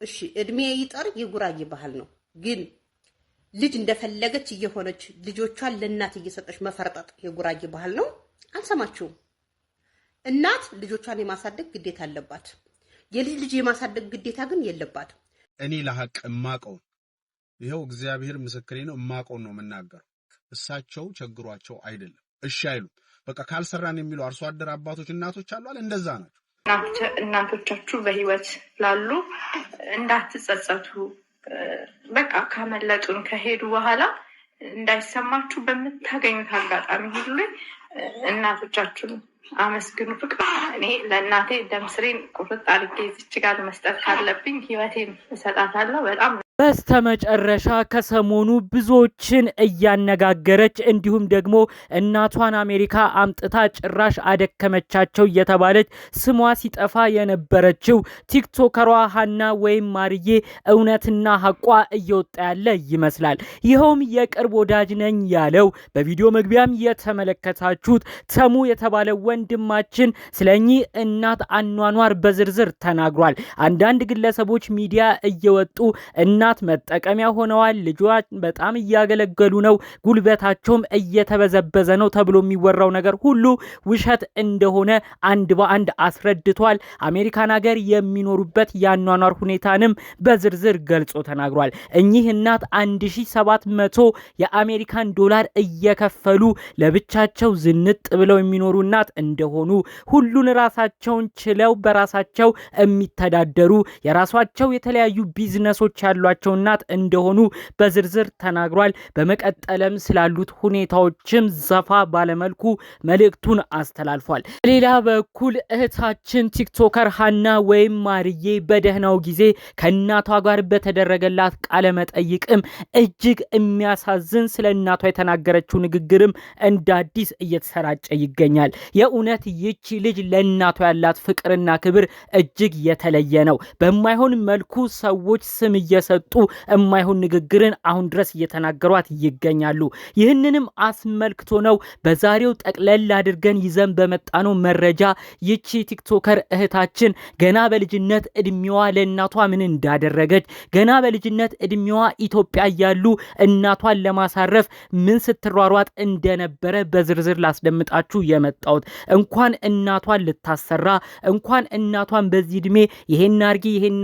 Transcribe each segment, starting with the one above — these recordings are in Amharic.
እሺ እድሜ ይጠር የጉራጌ ባህል ነው። ግን ልጅ እንደፈለገች እየሆነች ልጆቿን ለእናት እየሰጠች መፈርጠጥ የጉራጌ ባህል ነው። አልሰማችሁም? እናት ልጆቿን የማሳደግ ግዴታ አለባት። የልጅ ልጅ የማሳደግ ግዴታ ግን የለባት። እኔ ለሐቅ እማቀው ይሄው እግዚአብሔር ምስክሬ ነው። እማቀው ነው መናገር። እሳቸው ቸግሯቸው አይደለም እሺ አይሉ በቃ ካልሰራን የሚሉ አርሶ አደር አባቶች እናቶች አሉ አለ እንደዛ ናቸው። እናቶቻችሁ በህይወት ላሉ እንዳትጸጸቱ፣ በቃ ካመለጡን ከሄዱ በኋላ እንዳይሰማችሁ በምታገኙት አጋጣሚ ሁሉ እናቶቻችሁን አመስግኑ። ፍቅር እኔ ለእናቴ ደምስሬን ቁርጥ አድርጌ እዚች ጋር መስጠት ካለብኝ ህይወቴን እሰጣታለሁ። በጣም በስተመጨረሻ ከሰሞኑ ብዙዎችን እያነጋገረች እንዲሁም ደግሞ እናቷን አሜሪካ አምጥታ ጭራሽ አደከመቻቸው እየተባለች ስሟ ሲጠፋ የነበረችው ቲክቶከሯ ሀና ወይም ማርዬ እውነትና ሀቋ እየወጣ ያለ ይመስላል። ይኸውም የቅርብ ወዳጅ ነኝ ያለው በቪዲዮ መግቢያም የተመለከታችሁት ተሙ የተባለ ወንድማችን ስለኚህ እናት አኗኗር በዝርዝር ተናግሯል። አንዳንድ ግለሰቦች ሚዲያ እየወጡ እናት መጠቀሚያ ሆነዋል፣ ልጇን በጣም እያገለገሉ ነው፣ ጉልበታቸውም እየተበዘበዘ ነው ተብሎ የሚወራው ነገር ሁሉ ውሸት እንደሆነ አንድ በአንድ አስረድቷል። አሜሪካን ሀገር የሚኖሩበት ያኗኗር ሁኔታንም በዝርዝር ገልጾ ተናግሯል። እኚህ እናት 1700 የአሜሪካን ዶላር እየከፈሉ ለብቻቸው ዝንጥ ብለው የሚኖሩ እናት እንደሆኑ፣ ሁሉን ራሳቸውን ችለው በራሳቸው የሚተዳደሩ የራሳቸው የተለያዩ ቢዝነሶች ያሏቸው እናት እንደሆኑ በዝርዝር ተናግሯል። በመቀጠልም ስላሉት ሁኔታዎችም ዘፋ ባለመልኩ መልእክቱን አስተላልፏል። ሌላ በኩል እህታችን ቲክቶከር ሀና ወይም ማርዬ በደህናው ጊዜ ከእናቷ ጋር በተደረገላት ቃለ መጠይቅም እጅግ የሚያሳዝን ስለ እናቷ የተናገረችው ንግግርም እንደ አዲስ እየተሰራጨ ይገኛል። የእውነት ይቺ ልጅ ለእናቷ ያላት ፍቅርና ክብር እጅግ የተለየ ነው። በማይሆን መልኩ ሰዎች ስም እየሰጡ የማይሆን ንግግርን አሁን ድረስ እየተናገሯት ይገኛሉ። ይህንንም አስመልክቶ ነው በዛሬው ጠቅለል አድርገን ይዘን በመጣነው መረጃ ይቺ ቲክቶከር እህታችን ገና በልጅነት እድሜዋ ለእናቷ ምን እንዳደረገች፣ ገና በልጅነት እድሜዋ ኢትዮጵያ ያሉ እናቷን ለማሳረፍ ምን ስትሯሯጥ እንደነበረ በዝርዝር ላስደምጣችሁ የመጣሁት። እንኳን እናቷን ልታሰራ እንኳን እናቷን በዚህ እድሜ ይሄን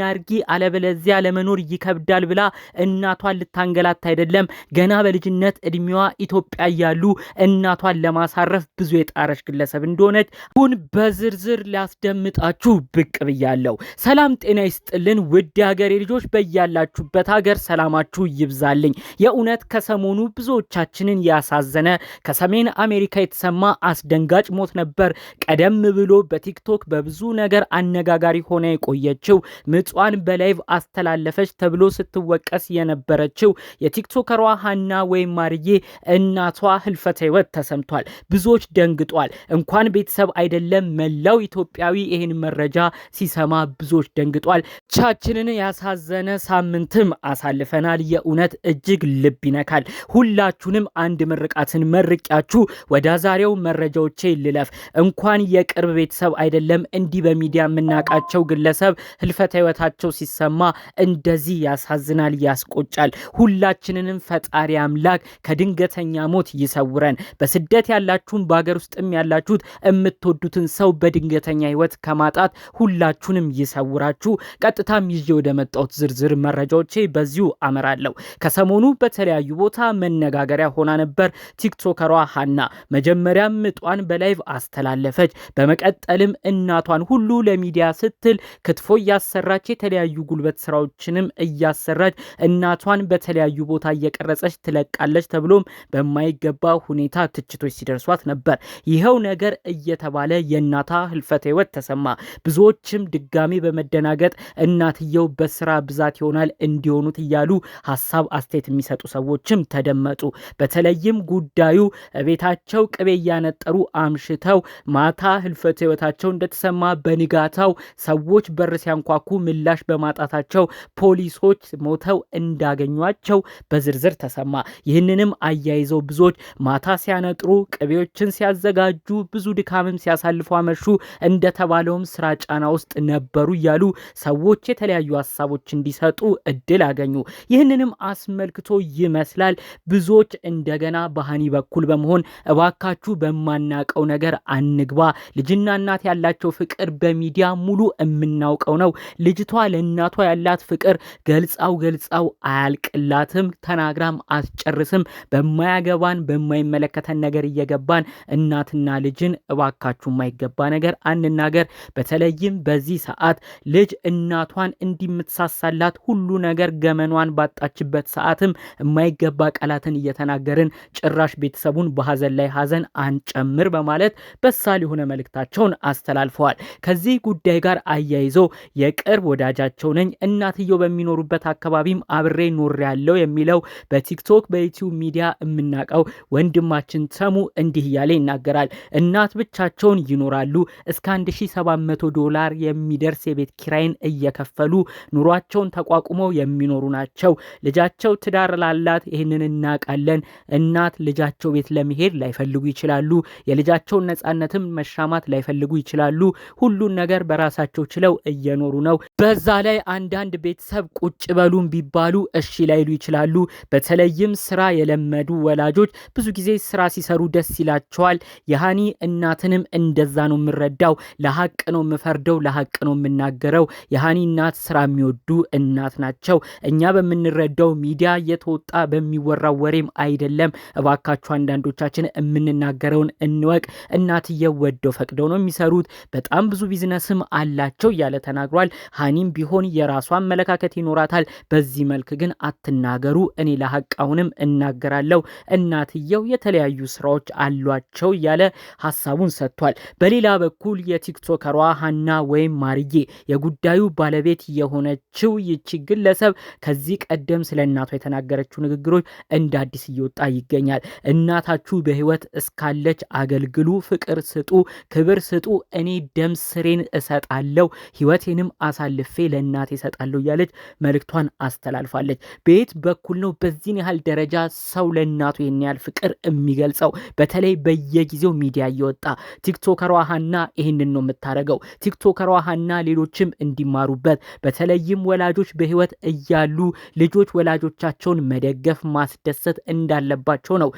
አርጊ አለበለዚያ ለመኖር ይከብዳል ብላ እናቷን ልታንገላት አይደለም ገና በልጅነት እድሜዋ ኢትዮጵያ ያሉ እናቷን ለማሳረፍ ብዙ የጣረች ግለሰብ እንደሆነች ሁን በዝርዝር ሊያስደምጣችሁ ብቅ ብያለሁ። ሰላም ጤና ይስጥልን ውድ ሀገሬ ልጆች፣ በያላችሁበት ሀገር ሰላማችሁ ይብዛልኝ። የእውነት ከሰሞኑ ብዙዎቻችንን ያሳዘነ ከሰሜን አሜሪካ የተሰማ አስደንጋጭ ሞት ነበር። ቀደም ብሎ በቲክቶክ በብዙ ነገር አነጋጋሪ ሆነ የቆየችው ምጧን በላይቭ አስተላለፈች ተብሎ ስትወቀስ የነበረችው የቲክቶከሯ ሀና ወይም ማርዬ እናቷ ህልፈተ ህይወት ተሰምቷል። ብዙዎች ደንግጧል። እንኳን ቤተሰብ አይደለም መላው ኢትዮጵያዊ ይሄን መረጃ ሲሰማ ብዙዎች ደንግጧል። ቻችንን ያሳዘነ ሳምንትም አሳልፈናል። የእውነት እጅግ ልብ ይነካል። ሁላችሁንም አንድ ምርቃትን መርቂያችሁ ወደ ዛሬው መረጃዎቼ ልለፍ። እንኳን የቅርብ ቤተሰብ አይደለም እንዲህ በሚዲያ የምናውቃቸው ግለሰብ ህልፈተ ህይወታቸው ሲሰማ እንደዚህ ያሳዝናል፣ ያስቆጫል። ሁላችንንም ፈጣሪ አምላክ ከድንገተኛ ሞት ይሰውረን። በስደት ያላችሁም በአገር ውስጥም ያላችሁት የምትወዱትን ሰው በድንገተኛ ህይወት ከማጣት ሁላችሁንም ይሰውራችሁ። ቀጥታም ይዤ ወደ መጣሁት ዝርዝር መረጃዎቼ በዚሁ አመራለሁ። ከሰሞኑ በተለያዩ ቦታ መነጋገሪያ ሆና ነበር ቲክቶከሯ ሀና። መጀመሪያም ምጧን በላይቭ አስተላለፈች። በመቀጠልም እናቷን ሁሉ ለሚዲያ ስትል ክትፎ እያሰራች የተለያዩ ጉልበት ስራዎችንም እያሰራች እናቷን በተለያዩ ቦታ እየቀረጸች ትለቃለች ተብሎም በማይገባ ሁኔታ ትችቶች ሲደርሷት ነበር። ይኸው ነገር እየተባለ የእናቷ ህልፈተ ህይወት ተሰማ። ብዙዎችም ድጋሚ በመደናገጥ እናትየው በስራ ብዛት ይሆናል እንዲሆኑት እያሉ ሐሳብ አስተያየት የሚሰጡ ሰዎችም ተደመጡ። በተለይም ጉዳዩ ቤታቸው ቅቤ እያነጠሩ አምሽተው ማታ ህልፈተ ህይወታቸው እንደተሰማ በንጋታው ሰዎች በር ሲያንኳኩ ምላሽ በማጣታቸው ፖሊሶች ሞተው እንዳገኟቸው በዝርዝር ተሰማ። ይህንንም አያይዘው ብዙዎች ማታ ሲያነጥሩ ቅቤዎችን ሲያዘጋጁ ብዙ ድካምም ሲያሳልፉ አመሹ፣ እንደተባለውም ስራ ጫና ውስጥ ነበሩ እያሉ ሰዎች የተለያዩ ሀሳቦች እንዲሰጡ እድል አገኙ። ይህንንም አስመልክቶ ይመስላል ብዙዎች እንደገና በሃኒ በኩል በመሆን እባካችሁ በማናቀው ነገር አንግባ፣ ልጅና እናት ያላቸው ፍቅር በሚዲያ ሙሉ የምናውቀው ነው። ልጅቷ ለእናቷ ያላት ፍቅር ገልጻው አያልቅላትም፣ ተናግራም አስጨርስም። በማያገባን በማይመለከተን ነገር እየገባን እናትና ልጅን እባካችሁ የማይገባ ነገር አንናገር። በተለይም በዚህ ሰዓት ልጅ እናቷን እንዲምትሳሳላት ሁሉ ነገር ገመኗን ባጣችበት ሰዓትም የማይገባ ቃላትን እየተናገርን ጭራሽ ቤተሰቡን በሐዘን ላይ ሐዘን አንጨምር በማለት በሳል የሆነ መልእክታቸውን አስተላልፈዋል። ከዚህ ጉዳይ ጋር አያይዞ የቅርብ ወዳጃቸው ነኝ፣ እናትየው በሚኖሩበት አካባቢም አብሬ ኖር ያለው የሚለው በቲክቶክ በዩቲዩብ ሚዲያ የምናውቀው ወንድማችን ተሙ እንዲህ እያለ ይናገራል። እናት ብቻቸውን ይኖራሉ። እስከ $1700 የሚደርስ የቤት ኪራይን እየከፈሉ ኑሯቸውን ተቋቁመው የሚኖሩ ናቸው። ልጃቸው ትዳር ላላት ይህንን እናውቃለን። እናት ልጃቸው ቤት ለመሄድ ላይፈልጉ ይችላሉ። የልጃቸውን ነጻነትም መሻማት ላይፈልጉ ይችላሉ። ሁሉን ነገር በራሳቸው ችለው እየኖሩ ነው። በዛ ላይ አንዳንድ ቤተሰብ ቁጭ በሉም ቢባሉ እሺ ላይሉ ይችላሉ። በተለይም ስራ የለመዱ ወላጆች ብዙ ጊዜ ስራ ሲሰሩ ደስ ይላቸዋል። የሃኒ እናትንም እንደዛ ነው የምረዳው። ለሐቅ ነው የምፈርደው፣ ለሐቅ ነው የምናገረው። የሃኒ እናት ስራ የሚወዱ እናት ናቸው። እኛ በምንረዳው ሚዲያ የተወጣ በሚወራው ወሬም አይደለም። እባካችሁ አንዳንዶቻችን የምንናገረውን እንወቅ። እናትየው ወደው ፈቅደው ነው የሚሰሩት። በጣም ብዙ ቢዝነስም አላቸው እያለ ተናግሯል። ሃኒም ቢሆን የራሷ አመለካከት ይኖራታል። በዚህ መልክ ግን አትናገሩ፣ እኔ ለሐቅ አሁንም እናገራለሁ። እናትየው የተለያዩ ስራዎች አሏቸው እያለ ሐሳቡን ሰጥቷል። በሌላ በኩል የቲክቶከሯ ሃና ወይም ማርዬ የጉዳዩ ባለቤት የሆነችው ይቺ ግለሰብ ከዚህ ቀደም ስለ እናቷ የተናገረችው ንግግሮች እንደ አዲስ እየወጣ ይገኛል። እናታችሁ በህይወት እስካለች አገልግሉ፣ ፍቅር ስጡ፣ ክብር ስጡ፣ እኔ ደም ስሬን እሰጣለሁ፣ ህይወቴንም አሳልፌ ለእናቴ እሰጣለሁ እያለች መልእክቷን አስተላልፋለች። በየት በኩል ነው በዚህን ያህል ደረጃ ሰው ለእናቱ ይህን ያህል ፍቅር የሚገልጸው? በተለይ በየጊዜው ሚዲያ እየወጣ ቲክቶከሯ ሃና ይህንን ነው የምታደርገው። ቲክቶከሯ ሃና ሌሎችም እንዲማሩበት፣ በተለይም ወላጆች በህይወት እያሉ ልጆች ወላጆቻቸውን መደገፍ ማስደሰት እንዳለባቸው ነው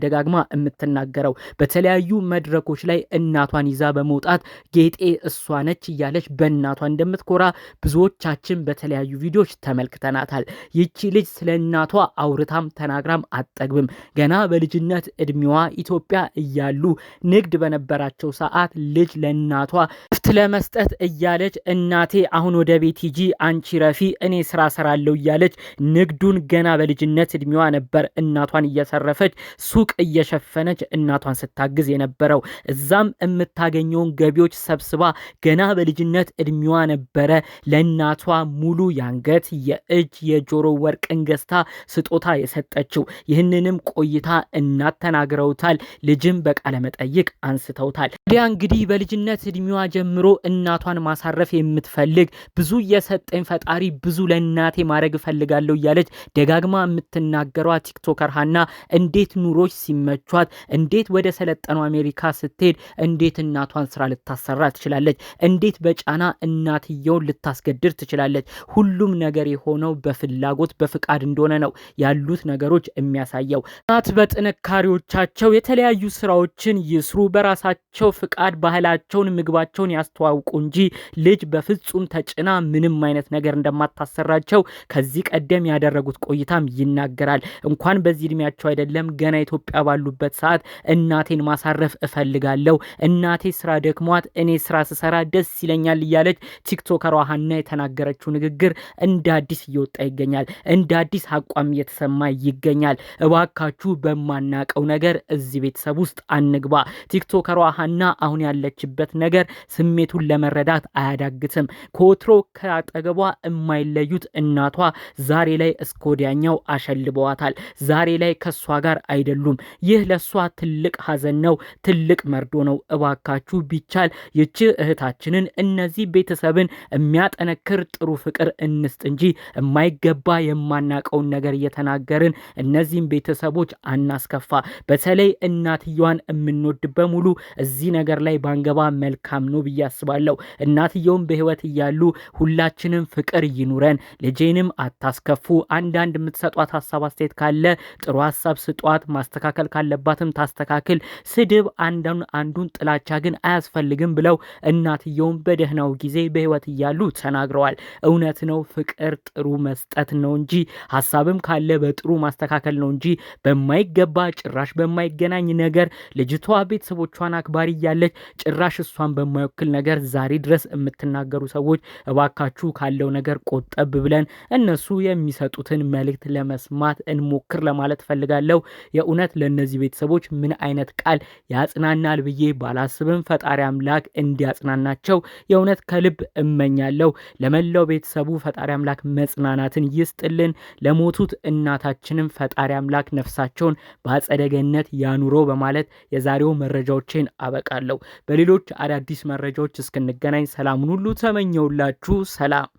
ደጋግማ የምትናገረው። በተለያዩ መድረኮች ላይ እናቷን ይዛ በመውጣት ጌጤ እሷ ነች እያለች በእናቷ እንደምትኮራ ብዙዎቻችን በተለያዩ ቪዲዮዎች ተመልክተናታል። ይቺ ልጅ ስለ እናቷ አውርታም ተናግራም አጠግብም። ገና በልጅነት እድሜዋ ኢትዮጵያ እያሉ ንግድ በነበራቸው ሰዓት ልጅ ለእናቷ ፍት ለመስጠት እያለች እናቴ አሁን ወደ ቤት ሂጂ አንቺ ረፊ እኔ ስራ ሰራለሁ እያለች ንግዱን ገና በልጅነት እድሜዋ ነበር እናቷን እየሰረፈች ሱቅ እየሸፈነች እናቷን ስታግዝ የነበረው። እዛም የምታገኘውን ገቢዎች ሰብስባ ገና በልጅነት እድሜዋ ነበረ ለእናቷ ሙሉ የአንገት የእጅ የጆሮ ወርቅን ገዝታ ስጦታ የሰጠችው። ይህንንም ቆይታ እናት ተናግረውታል። ልጅም በቃለ መጠይቅ አንስተውታል። ታዲያ እንግዲህ በልጅነት እድሜዋ ጀምሮ እናቷን ማሳረፍ የምትፈልግ ብዙ የሰጠኝ ፈጣሪ ብዙ ለእናቴ ማድረግ እፈልጋለሁ እያለች ደጋግማ የምትናገሯ ቲክቶከር ሃና እንዴት ኑሮች ሲመቿት፣ እንዴት ወደ ሰለጠነው አሜሪካ ስትሄድ እንዴት እናቷን ስራ ልታሰራ ትችላለች? እንዴት በጫና እናትየውን ልታስገድር ትችላለች? ሁሉም ነገር የሆነው በፍላጎት በፍቃድ እንደሆነ ነው ያሉት ነገሮች የሚያሳየው። እናት በጥንካሬዎቻቸው የተለያዩ ስራዎችን ይስሩ፣ በራሳቸው ፍቃድ ባህላቸውን ምግባቸውን ያስተዋውቁ እንጂ ልጅ በፍጹም ተጭና ምንም አይነት ነገር እንደማታሰራቸው ከዚህ ቀደም ያደረጉት ቆይታም ይናገራል። እንኳን በዚህ እድሜያቸው አይደለም ገና ኢትዮጵያ ባሉበት ሰዓት እናቴን ማሳረፍ እፈልጋለሁ፣ እናቴ ስራ ደክሟት እኔ ስራ ስሰራ ደስ ይለኛል እያለች ቲክቶከሯ ሃና የተናገረችው ንግግር እንደ አዲስ እየወጣ ይገኛል። እንደ አዲስ አቋም እየተሰማ ይገኛል። እባካችሁ በማናቀው ነገር እዚህ ቤተሰብ ውስጥ አንግባ። ቲክቶከሯ ሃና አሁን ያለችበት ነገር ስሜቱን ለመረዳት አያዳግትም። ከወትሮ ከአጠገቧ የማይለዩት እናቷ ዛሬ ላይ እስከ ወዲያኛው አሸልበዋታል። ዛሬ ላይ ከሷ ጋር አይደሉም። ይህ ለሷ ትልቅ ሐዘን ነው፣ ትልቅ መርዶ ነው። እባካችሁ ቢቻል ይቺ እህታችንን እነዚህ ቤተሰብን የሚያጠነክር ጥሩ ፍቅር እንስጥ እንጂ የማይገባ የማናቀውን ነገር እየተናገርን እነዚህም ቤተሰቦች አናስከፋ። በተለይ እናትየዋን የምንወድ በሙሉ እዚህ ነገር ላይ ባንገባ መልካም ነው ብዬ አስባለሁ። እናትየውም በህይወት እያሉ ሁላችንም ፍቅር ይኑረን፣ ልጄንም አታስከፉ። አንዳንድ የምትሰጧት ሀሳብ አስተያየት ካለ ጥሩ ሀሳብ ስጧት፣ ማስተካከል ካለባትም ታስተካክል። ስድብ አንዱን ጥላቻ ግን አያስፈልግም ብለው እናትየውም በደህናው ጊዜ በህይወት እያሉ ተናግረዋል። እውነት ነው፣ ፍቅር ጥሩ መስጠት ነው እንጂ ሀሳብም ካለ በጥሩ ማስተካከል ነው እንጂ በማይገባ ጭራሽ በማይገናኝ ነገር ልጅቷ ቤተሰቦቿን አክባሪ እያለች ጭራሽ እሷን በማይወክል ነገር ዛሬ ድረስ የምትናገሩ ሰዎች እባካችሁ ካለው ነገር ቆጠብ ብለን እነሱ የሚሰጡትን መልእክት ለመስማት እንሞክር ለማለት ፈልጋለሁ። የእውነት ለነዚህ ቤተሰቦች ምን አይነት ቃል ያጽናናል ብዬ ባላስብም ፈጣሪ አምላክ እንዲያጽናናቸው የእውነት ከልብ እመኛለሁ። ለመላው ቤተሰቡ ፈጣሪ አምላክ መጽናናትን ይስጥልን። ለሞቱት እናታችንም ፈጣሪ አምላክ ነፍሳቸውን በአጸደ ገነት ያኑሮ በማለት የዛሬው መረጃዎችን አበቃለሁ። በሌሎች አዳዲስ መረጃዎች እስክንገናኝ ሰላሙን ሁሉ ተመኘውላችሁ። ሰላም።